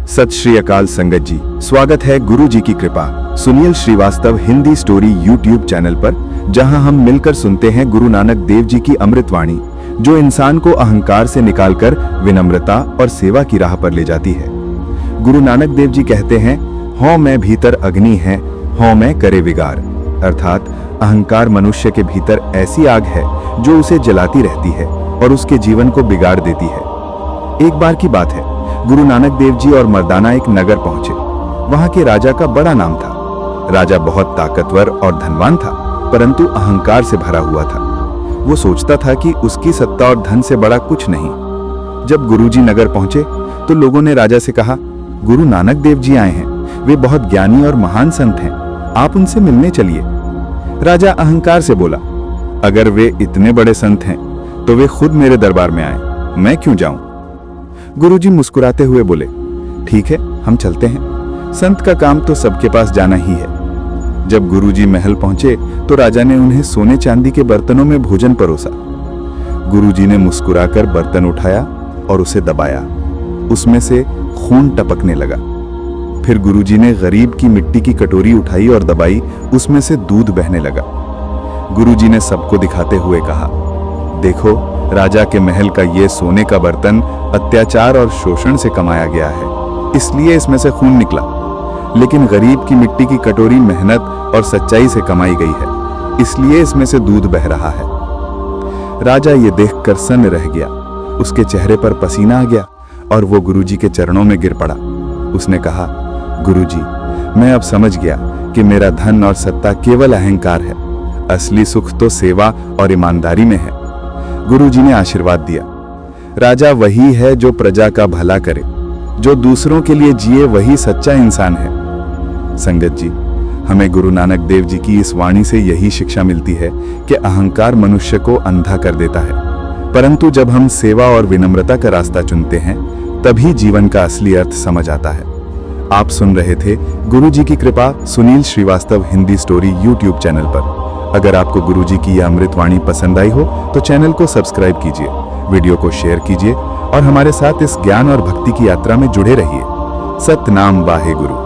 सत श्री अकाल संगत जी, स्वागत है गुरु जी की कृपा Sunil Srivastava Hindi story YouTube channel पर, जहां हम मिलकर सुनते हैं गुरु नानक देव जी की अमृतवाणी, जो इंसान को अहंकार से निकालकर विनम्रता और सेवा की राह पर ले जाती है। गुरु नानक देव जी कहते हैं, हौं मैं भीतर अग्नि है, हौं मैं करे विगार। अर्थात अहंकार मनुष्य के भीतर ऐसी आग है जो उसे जलाती रहती है और उसके जीवन को बिगाड़ देती है। एक बार की बात है, गुरु नानक देव जी और मर्दाना एक नगर पहुंचे। वहां के राजा का बड़ा नाम था। राजा बहुत ताकतवर और धनवान था, परंतु अहंकार से भरा हुआ था। वो सोचता था कि उसकी सत्ता और धन से बड़ा कुछ नहीं। जब गुरुजी नगर पहुंचे तो लोगों ने राजा से कहा, गुरु नानक देव जी आए हैं, वे बहुत ज्ञानी और महान संत हैं, आप उनसे मिलने चलिए। राजा अहंकार से बोला, अगर वे इतने बड़े संत हैं तो वे खुद मेरे दरबार में आए, मैं क्यों जाऊं? गुरुजी मुस्कुराते हुए बोले, ठीक है, हम चलते हैं। संत का काम तो सबके पास जाना ही है। जब गुरुजी महल पहुंचे तो राजा ने उन्हें सोने चांदी के बर्तनों में भोजन परोसा। गुरुजी ने मुस्कुराकर बर्तन उठाया और उसे दबाया। उसमें से खून टपकने लगा। फिर गुरुजी ने गरीब की मिट्टी की कटोरी उठाई और दबाई, उसमें से दूध बहने लगा। गुरुजी ने सबको दिखाते हुए कहा, देखो, राजा के महल का ये सोने का बर्तन अत्याचार और शोषण से कमाया गया है, इसलिए इसमें से खून निकला। लेकिन गरीब की मिट्टी की कटोरी मेहनत और सच्चाई से कमाई गई है, इसलिए इसमें से दूध बह रहा है। राजा ये देखकर सन्न रह गया। उसके चेहरे पर पसीना आ गया और वो गुरुजी के चरणों में गिर पड़ा। उसने कहा, गुरुजी, मैं अब समझ गया कि मेरा धन और सत्ता केवल अहंकार है। असली सुख तो सेवा और ईमानदारी में है। गुरुजी ने आशीर्वाद दिया, राजा वही है जो प्रजा का भला करे, जो दूसरों के लिए जिए वही सच्चा इंसान है। संगत जी, हमें गुरु नानक देव जी की इस वाणी से यही शिक्षा मिलती है कि अहंकार मनुष्य को अंधा कर देता है, परंतु जब हम सेवा और विनम्रता का रास्ता चुनते हैं तभी जीवन का असली अर्थ समझ आता है। आप सुन रहे थे गुरु जी की कृपा Sunil Srivastava Hindi story YouTube channel पर। अगर आपको गुरु जी की यह अमृतवाणी पसंद आई हो तो चैनल को सब्सक्राइब कीजिए, वीडियो को शेयर कीजिए और हमारे साथ इस ज्ञान और भक्ति की यात्रा में जुड़े रहिए। सतनाम वाहे गुरु।